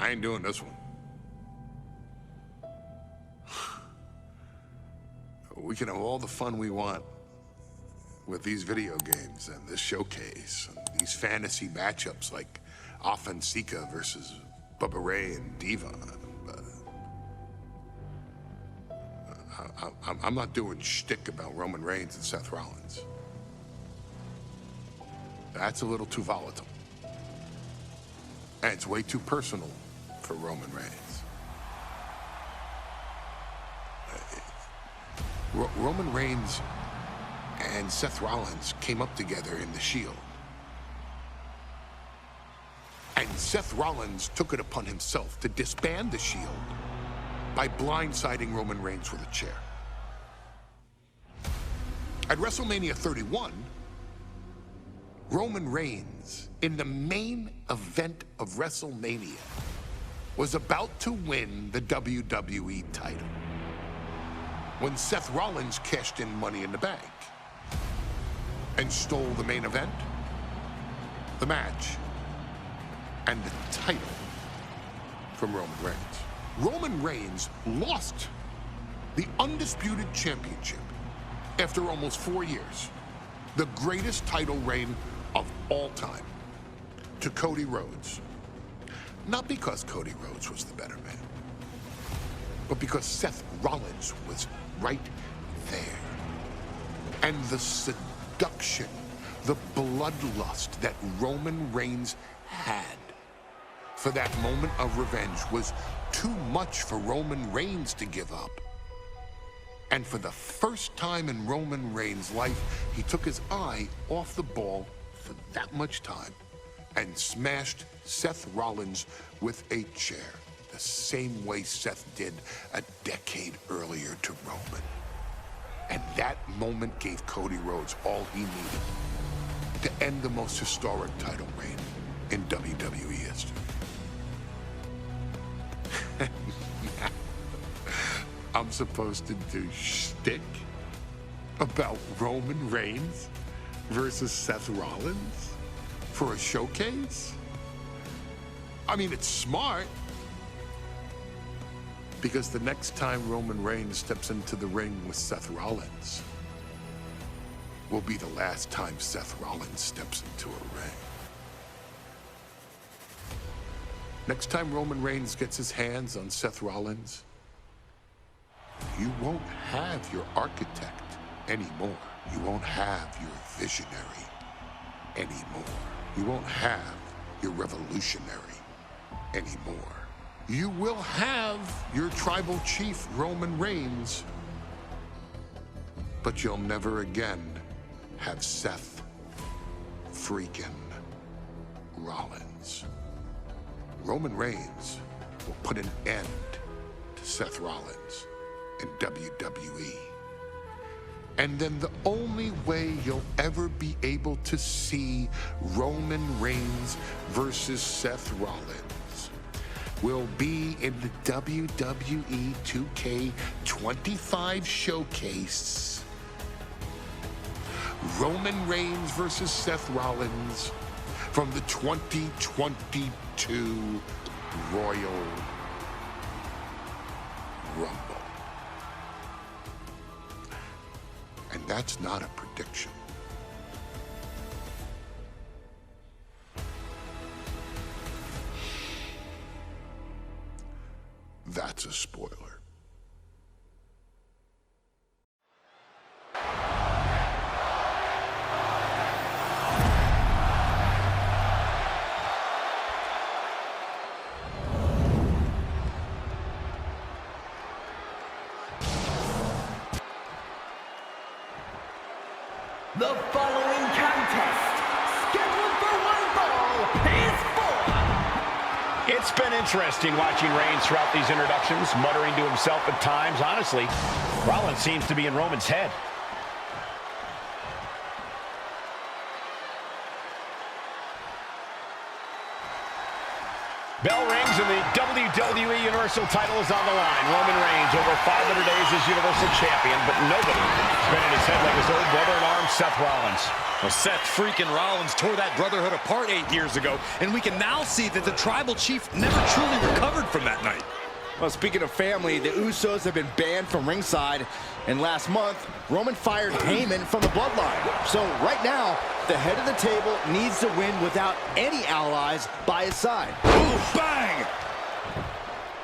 I ain't doing this one. We can have all the fun we want with these video games and this showcase and these fantasy matchups like Offensica versus Bubba Ray and Diva. But I'm not doing shtick about Roman Reigns and Seth Rollins. That's a little too volatile. And it's way too personal for Roman Reigns. Roman Reigns and Seth Rollins came up together in the Shield. And Seth Rollins took it upon himself to disband the Shield by blindsiding Roman Reigns with a chair. At WrestleMania 31, Roman Reigns, in the main event of WrestleMania, was about to win the WWE title when Seth Rollins cashed in Money in the Bank and stole the main event, the match, and the title from Roman Reigns. Roman Reigns lost the undisputed championship after almost 4 years, the greatest title reign of all time, to Cody Rhodes. Not because Cody Rhodes was the better man, but because Seth Rollins was right there. And the seduction, the bloodlust that Roman Reigns had for that moment of revenge was too much for Roman Reigns to give up. And for the first time in Roman Reigns' life, he took his eye off the ball for that much time and smashed Seth Rollins with a chair, the same way Seth did a decade earlier to Roman. And that moment gave Cody Rhodes all he needed to end the most historic title reign in WWE history. I'm supposed to do shtick about Roman Reigns versus Seth Rollins for a showcase? I mean, it's smart, because the next time Roman Reigns steps into the ring with Seth Rollins will be the last time Seth Rollins steps into a ring. Next time Roman Reigns gets his hands on Seth Rollins, you won't have your architect anymore. You won't have your visionary anymore. You won't have your revolutionary anymore. You will have your tribal chief, Roman Reigns, but you'll never again have Seth freaking Rollins. Roman Reigns will put an end to Seth Rollins in WWE. And then the only way you'll ever be able to see Roman Reigns versus Seth Rollins will be in the WWE 2K25 showcase. Roman Reigns versus Seth Rollins from the 2022 Royal Rumble. And that's not a prediction. That's a spoiler. The following contest, scheduled for one fall, is for... It's been interesting watching Reigns throughout these introductions, muttering to himself at times. Honestly, Rollins seems to be in Roman's head. Bell rings and the WWE Universal title is on the line. Roman Reigns over 500 days as Universal Champion, but nobody has been in his head like his old brother-in-arms, Seth Rollins. Well, Seth freaking Rollins tore that brotherhood apart 8 years ago, and we can now see that the Tribal Chief never truly recovered from that night. Well, speaking of family, the Usos have been banned from ringside, and last month, Roman fired Heyman from the Bloodline. So right now, the head of the table needs to win without any allies by his side. Ooh, bang!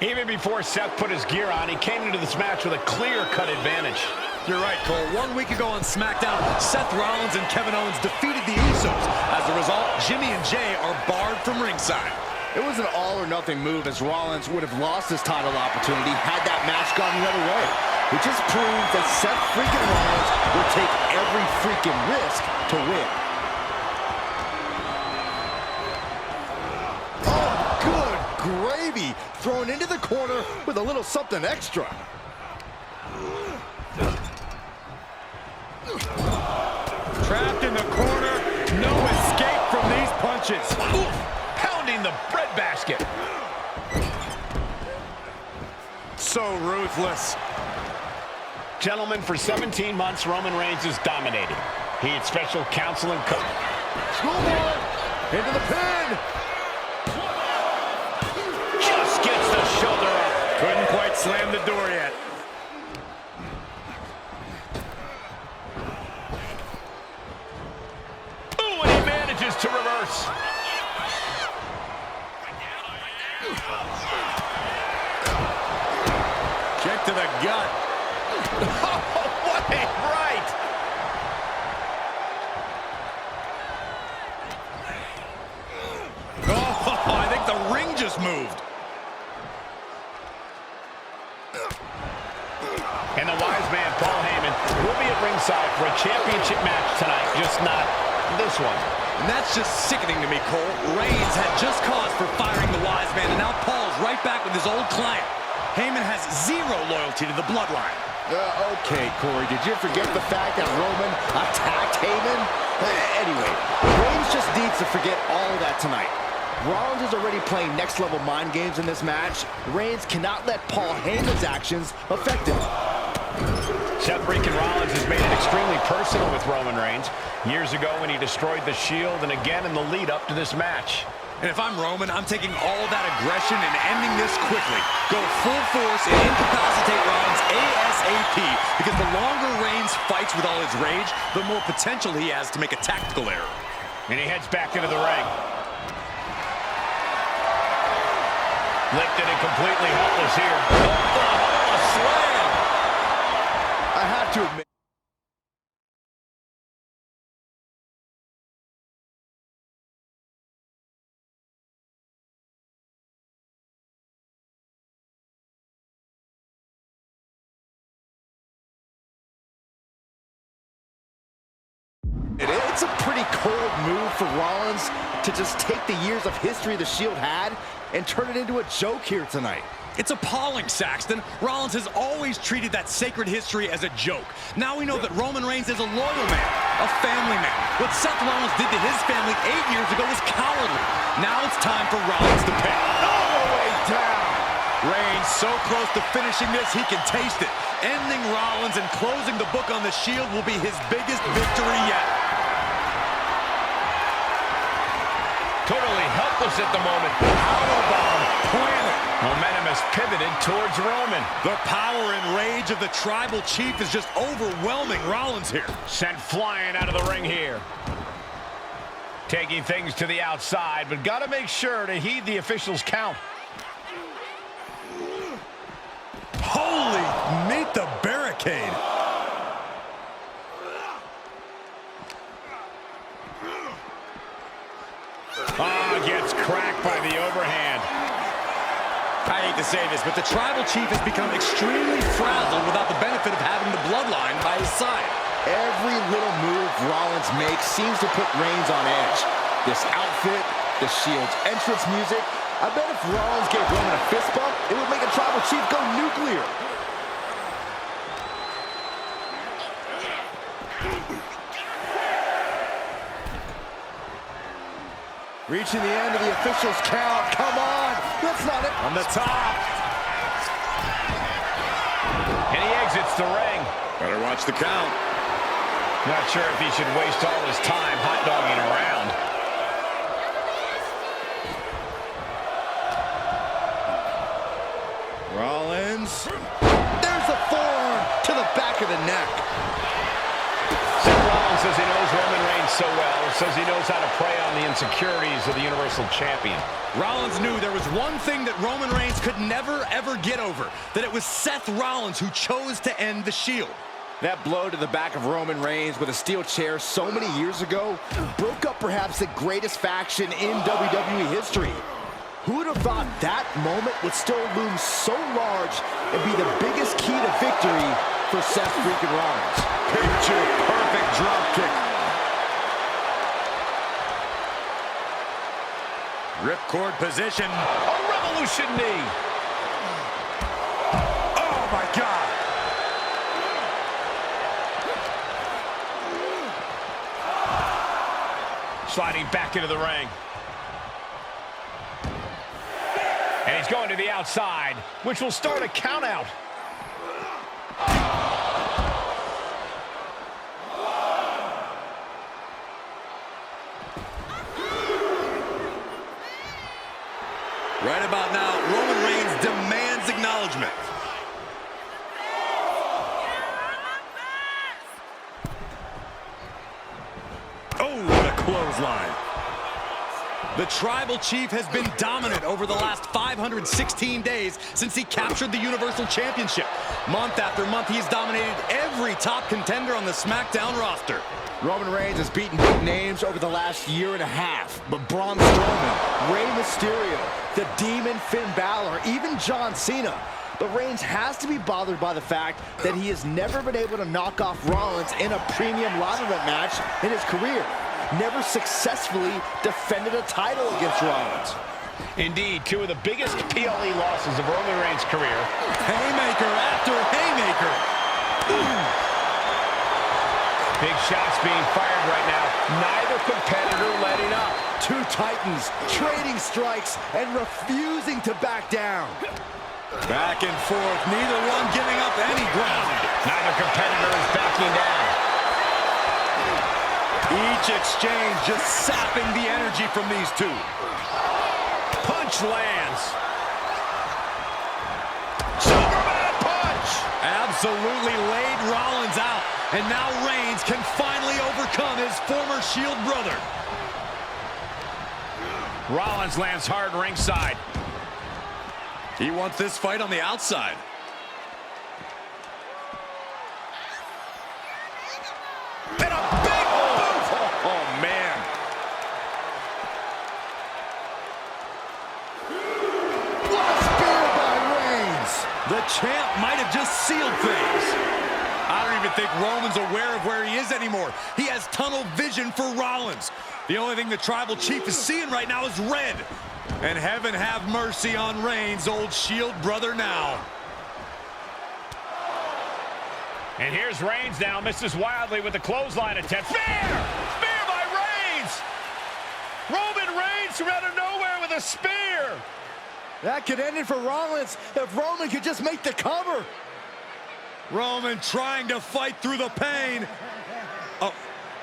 Even before Seth put his gear on, he came into this match with a clear-cut advantage. You're right, Cole. 1 week ago on SmackDown, Seth Rollins and Kevin Owens defeated the Usos. As a result, Jimmy and Jay are barred from ringside. It was an all-or-nothing move, as Rollins would have lost his title opportunity had that match gone the other way. It just proves that Seth freaking Rollins will take every freaking risk to win. Oh, good gravy! Thrown into the corner with a little something extra. Trapped in the corner, no escape from these punches. Oof, pounding the breadbasket. So ruthless. Gentlemen, for 17 months, Roman Reigns has dominated. He had special counsel and coach. Schoolboy! Into the pin! Just gets the shoulder up. Couldn't quite slam the door yet. Ooh, and he manages to reverse. Kick to the gut. Oh, what a right! Oh, I think the ring just moved. And the wise man, Paul Heyman, will be at ringside for a championship match tonight, just not this one. And that's just sickening to me, Cole. Reigns had just cause for firing the wise man, and now Paul's right back with his old client. Heyman has zero loyalty to the bloodline. Okay, Corey, did you forget the fact that Roman attacked Heyman? Anyway, Reigns just needs to forget all of that tonight. Rollins is already playing next-level mind games in this match. Reigns cannot let Paul Heyman's actions affect him. Seth freaking Rollins has made it extremely personal with Roman Reigns. Years ago when he destroyed the Shield, and again in the lead-up to this match. And if I'm Roman, I'm taking all that aggression and ending this quickly. Go full force and incapacitate Rollins ASAP, because the longer Reigns fights with all his rage, the more potential he has to make a tactical error. And he heads back into the ring. Lifted and completely helpless here. Oh, a slam! I have to admit, it's a pretty cold move for Rollins to just take the years of history the Shield had and turn it into a joke here tonight. It's appalling, Saxton. Rollins has always treated that sacred history as a joke. Now we know that Roman Reigns is a loyal man, a family man. What Seth Rollins did to his family 8 years ago was cowardly. Now it's time for Rollins to pay. All the way down. Reigns so close to finishing this, he can taste it. Ending Rollins and closing the book on the Shield will be his biggest victory yet. Totally helpless at the moment. Powerbomb planted. Momentum has pivoted towards Roman. The power and rage of the Tribal Chief is just overwhelming Rollins here. Sent flying out of the ring here. Taking things to the outside, but got to make sure to heed the officials' count. Holy, meet the barricade. Gets cracked by the overhand. I hate to say this, but the Tribal Chief has become extremely frazzled without the benefit of having the bloodline by his side. Every little move Rollins makes seems to put Reigns on edge. This outfit, the Shield's entrance music. I bet if Rollins gave Roman a fist bump, it would make a Tribal Chief go nuclear. Reaching the end of the official's count. Come on. That's not it. On the top. And he exits the ring. Better watch the count. Not sure if he should waste all his time hot-dogging around. Rollins. There's the forearm to the back of the neck. Seth Rollins says he knows Roman Reigns so well, says he knows how to prey on the insecurities of the Universal Champion. Rollins knew there was one thing that Roman Reigns could never, ever get over, that it was Seth Rollins who chose to end the Shield. That blow to the back of Roman Reigns with a steel chair so many years ago broke up perhaps the greatest faction in WWE history. Who would have thought that moment would still loom so large and be the biggest key to victory for Seth freaking Rollins? Picture perfect drop kick. Ripcord position. A revolution knee. Oh my God. Sliding back into the ring. And he's going to the outside, which will start a count out. Right about now, Roman Reigns demands acknowledgement. Oh, what a clothesline. The Tribal Chief has been dominant over the last 516 days since he captured the Universal Championship. Month after month, he's dominated every top contender on the SmackDown roster. Roman Reigns has beaten big names over the last year and a half, but Braun Strowman, Rey Mysterio, the Demon Finn Balor, even John Cena. But Reigns has to be bothered by the fact that he has never been able to knock off Rollins in a premium live event match in his career. Never successfully defended a title against Rollins. Indeed, two of the biggest PLE losses of Roman Reigns' career. Haymaker after haymaker. Big shots being fired right now. Neither competitor letting up. Two titans trading strikes and refusing to back down. Back and forth, neither one giving up any ground. Neither competitor is backing down. Each exchange just sapping the energy from these two. Punch lands. Superman punch! Absolutely laid Rollins out. And now Reigns can finally overcome his former Shield brother. Rollins lands hard ringside. He wants this fight on the outside. And a big boot! Oh, man. What a spear by Reigns! The champ might have just sealed things. I don't even think Roman's aware of where he is anymore. He has tunnel vision for Rollins. The only thing the Tribal Chief is seeing right now is red. And heaven have mercy on Reigns' old Shield brother now. And here's Reigns now, misses wildly with the clothesline attempt. Spear! Spear by Reigns! Roman Reigns from out of nowhere with a spear! That could end it for Rollins if Roman could just make the cover. Roman trying to fight through the pain.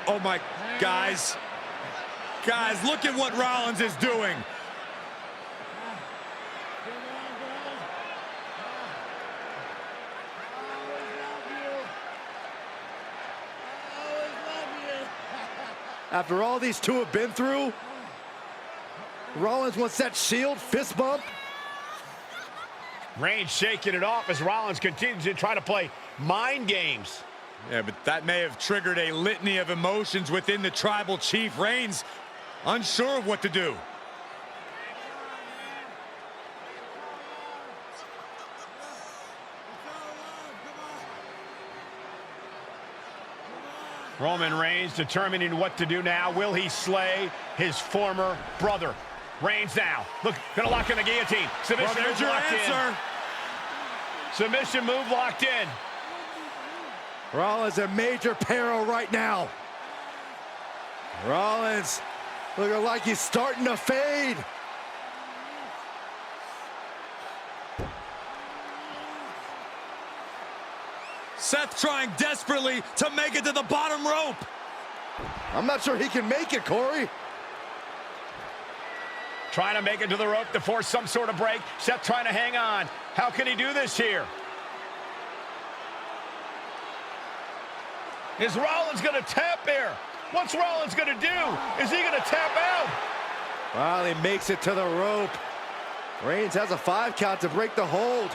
Oh my, guys. Guys, look at what Rollins is doing. After all these two have been through, Rollins wants that Shield fist bump. Reigns shaking it off as Rollins continues to try to play mind games. Yeah, but that may have triggered a litany of emotions within the Tribal Chief. Reigns unsure of what to do. Roman Reigns determining what to do now. Will he slay his former brother? Reigns now. Look, gonna lock in the guillotine. Submission Well, there's move your locked answer. in. Submission move locked in. Rollins in major peril right now. Rollins looking like he's starting to fade. Seth trying desperately to make it to the bottom rope. I'm not sure he can make it, Corey. Trying to make it to the rope to force some sort of break. Seth trying to hang on. How can he do this here? Is Rollins going to tap here? What's Rollins going to do? Is he going to tap out? Well, he makes it to the rope. Reigns has a 5 count to break the hold.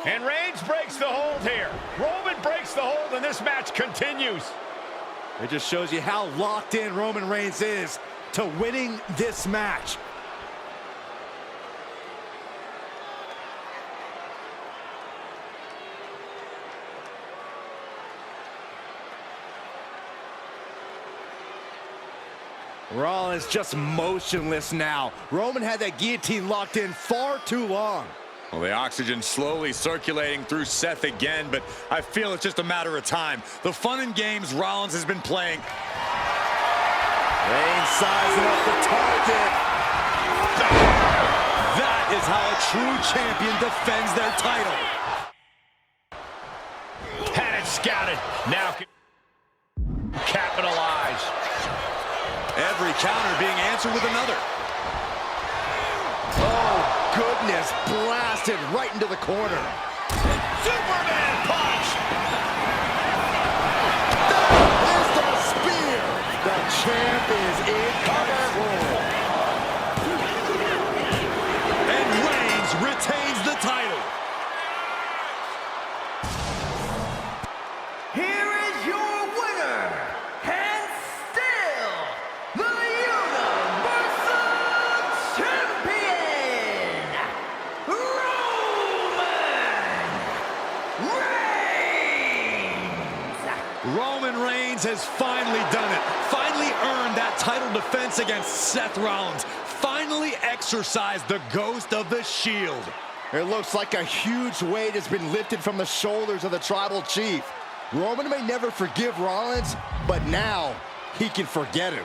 And Reigns breaks the hold here. Roman breaks the hold, and this match continues. It just shows you how locked in Roman Reigns is to winning this match. Rollins just motionless now. Roman had that guillotine locked in far too long. Well, the oxygen slowly circulating through Seth again, but I feel it's just a matter of time. The fun and games Rollins has been playing. Reigns sizing up the target. That is how a true champion defends their title. Had it scouted. Now capitalize. Every counter being answered with another. Oh, goodness, blasted right into the corner. Superman punch! That is the spear. The champ is in control. And Reigns retains the title. Here is your winner, and still the Universal Champion, Roman Reigns has finally done it. Finally earned that title defense against Seth Rollins. Finally exercised the ghost of the Shield. It looks like a huge weight has been lifted from the shoulders of the Tribal Chief. Roman may never forgive Rollins, but now he can forget him.